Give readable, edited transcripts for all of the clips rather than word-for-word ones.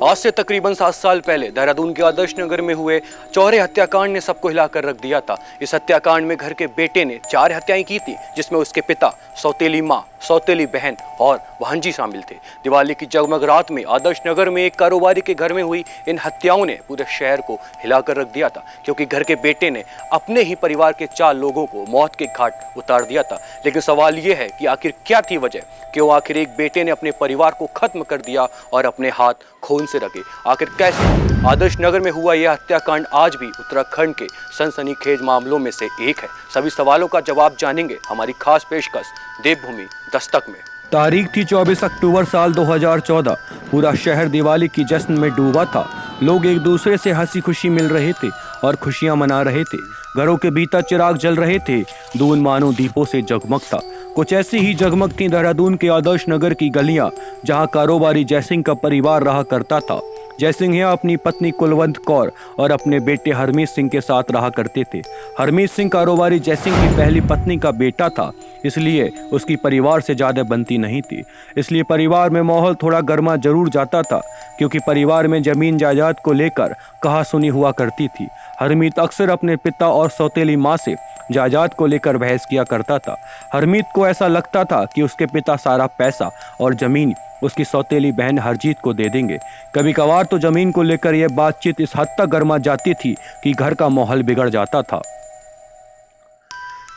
आज से तकरीबन 7 साल पहले देहरादून के आदर्श नगर में हुए चौरे हत्याकांड ने सबको हिलाकर रख दिया था। इस हत्याकांड में घर के बेटे ने 4 हत्याएं की थी, जिसमें उसके पिता, सौतेली मां, सौतेली बहन और भांजी शामिल थे। दिवाली की जगमग रात में आदर्श नगर में एक कारोबारी के घर में हुई इन हत्याओं ने पूरे शहर को हिलाकर रख दिया था, क्योंकि घर के बेटे ने अपने ही परिवार के 4 लोगों को मौत के घाट उतार दिया था। लेकिन सवाल यह है कि आखिर क्या थी वजह, क्यों आखिर एक बेटे ने अपने परिवार को खत्म कर दिया और अपने हाथ खून से रखे। आखिर कैसे आदर्श नगर में हुआ यह हत्याकांड आज भी उत्तराखंड के सनसनीखेज मामलों में से एक है। सभी सवालों का जवाब जानेंगे हमारी खास पेशकश देवभूमि दस्तक में। तारीख थी 24 अक्टूबर साल 2014। पूरा शहर दिवाली की जश्न में डूबा था। लोग एक दूसरे से हंसी खुशी मिल रहे थे और खुशियां मना रहे थे। घरों के भीतर चिराग जल रहे थे, दून मानो दीपों से जगमगता। कुछ ऐसी ही जगमग थी देहरादून के आदर्श नगर की गलियां, जहां कारोबारी जयसिंह का परिवार रहा करता था। जयसिंह यहाँ अपनी पत्नी कुलवंत कौर और अपने बेटे हरमीत सिंह के साथ रहा करते थे। हरमीत सिंह कारोबारी जयसिंह की पहली पत्नी का बेटा था, इसलिए उसकी परिवार से ज्यादा बनती नहीं थी। इसलिए परिवार में माहौल थोड़ा गर्मा जरूर जाता था, क्योंकि परिवार में जमीन जायदाद को लेकर कहासुनी हुआ करती थी। हरमीत अक्सर अपने पिता और सौतेली माँ से जायदाद को लेकर बहस किया करता था। हरमीत को ऐसा लगता था कि उसके पिता सारा पैसा और जमीन उसकी सौतेली बहन हरजीत को दे देंगे। कभी कभार तो जमीन को लेकर यह बातचीत इस हद तक गर्मा जाती थी कि घर का माहौल बिगड़ जाता था।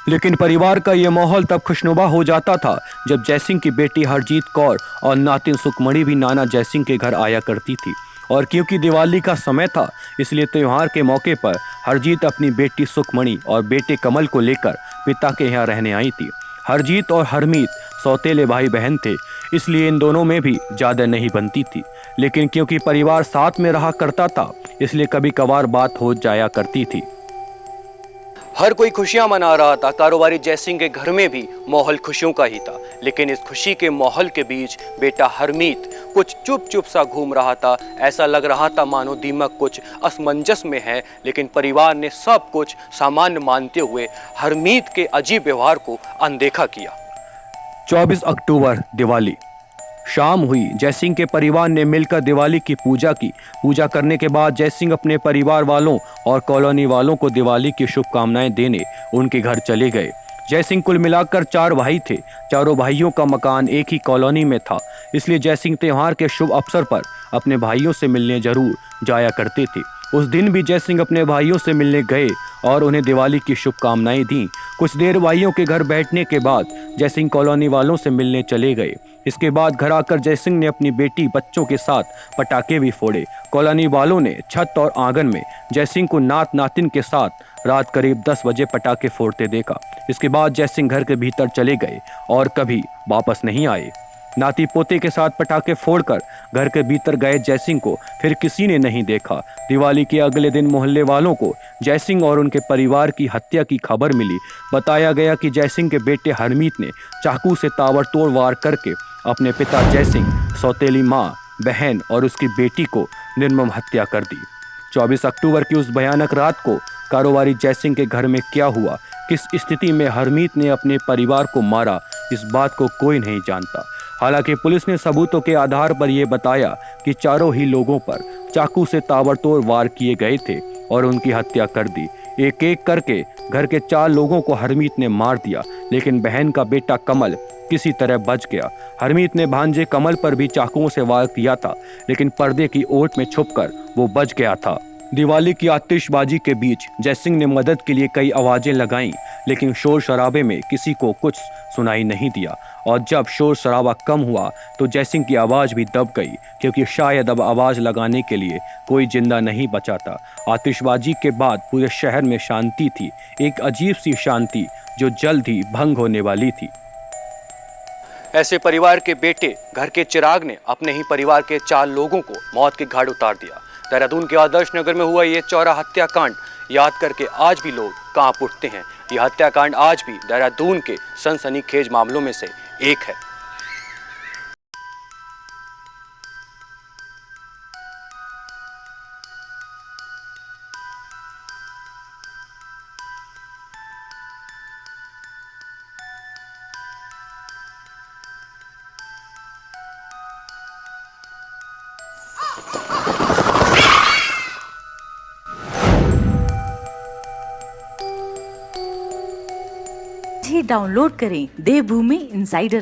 लेकिन परिवार का यह माहौल तब खुशनुमा हो जाता था जब जयसिंह की बेटी हरजीत कौर और नातिन सुखमणि भी नाना जयसिंह के घर आया करती थी। और क्योंकि दिवाली का समय था, इसलिए त्योहार के मौके पर हरजीत अपनी बेटी सुखमणि और बेटे कमल को लेकर पिता के यहाँ रहने आई थी। हरजीत और हरमीत सौतेले भाई बहन थे, इसलिए इन दोनों में भी ज़्यादा नहीं बनती थी। लेकिन क्योंकि परिवार साथ में रहा करता था, इसलिए कभी कभार बात हो जाया करती थी। हर कोई खुशियां मना रहा था। कारोबारी जयसिंह के घर में भी माहौल खुशियों का ही था। लेकिन इस खुशी के माहौल के बीच बेटा हरमीत कुछ चुप चुप सा घूम रहा था। ऐसा लग रहा था मानो दीमक कुछ असमंजस में है। लेकिन परिवार ने सब कुछ सामान्य मानते हुए हरमीत के अजीब व्यवहार को अनदेखा किया। 24 अक्टूबर दिवाली शाम हुई। जयसिंह के परिवार ने मिलकर दिवाली की पूजा की। पूजा करने के बाद जयसिंह अपने परिवार वालों और कॉलोनी वालों को दिवाली की शुभकामनाएं देने उनके घर चले गए। जयसिंह कुल मिलाकर 4 भाई थे। चारों भाइयों का मकान एक ही कॉलोनी में था, इसलिए जयसिंह त्योहार के शुभ अवसर पर अपने भाइयों से मिलने जरूर जाया करते थे। उस दिन भी जयसिंह अपने भाइयों से मिलने गए और उन्हें दिवाली की शुभकामनाएं दी। कुछ देर भाइयों के घर बैठने के बाद जयसिंह कॉलोनी वालों से मिलने चले गए। इसके बाद घर आकर जयसिंह ने अपनी बेटी बच्चों के साथ पटाखे भी फोड़े। कॉलोनी वालों ने छत और आंगन में जयसिंह को नात नातिन के साथ रात करीब 10 बजे पटाखे फोड़ते देखा। इसके बाद जयसिंह घर के भीतर चले गए और कभी वापस नहीं आए। नाती पोते के साथ पटाखे फोड़कर घर के भीतर गए जयसिंह को फिर किसी ने नहीं देखा। दिवाली के अगले दिन मोहल्ले वालों को जयसिंह और उनके परिवार की हत्या की खबर मिली। बताया गया कि जयसिंह के बेटे हरमीत ने चाकू से ताबड़तोड़ वार करके अपने पिता जयसिंह, सौतेली माँ, बहन और उसकी बेटी को निर्मम हत्या कर दी। 24 अक्टूबर की उस भयानक रात को कारोबारी जयसिंह के घर में क्या हुआ, किस स्थिति में हरमीत ने अपने परिवार को मारा, इस बात को कोई नहीं जानता। हालांकि पुलिस ने सबूतों के आधार पर यह बताया कि चारों ही लोगों पर चाकू से ताबड़तोड़ वार किए गए थे और उनकी हत्या कर दी। एक एक करके घर के 4 लोगों को हरमीत ने मार दिया, लेकिन बहन का बेटा कमल किसी तरह बच गया। हरमीत ने भांजे कमल पर भी चाकुओं से वार किया था, लेकिन पर्दे की ओट में छुपकर वो बच गया था। दिवाली की आतिशबाजी के बीच जयसिंह ने मदद के लिए कई आवाजें लगाईं, लेकिन शोर शराबे में किसी को कुछ सुनाई नहीं दिया। और जब शोर शराबा कम हुआ तो जयसिंह की आवाज़ भी दब गई, क्योंकि शायद अब आवाज़ लगाने के लिए कोई जिंदा नहीं बचा था। आतिशबाजी के बाद पूरे शहर में शांति थी, एक अजीब सी शांति जो जल्द ही भंग होने वाली थी। ऐसे परिवार के बेटे घर के चिराग ने अपने ही परिवार के 4 लोगों को मौत के घाट उतार दिया। देहरादून के आदर्श नगर में हुआ ये चौरा हत्याकांड याद करके आज भी लोग कांप उठते हैं। यह हत्याकांड आज भी देहरादून के सनसनीखेज मामलों में से एक है। ही डाउनलोड करें देवभूमि इंसाइडर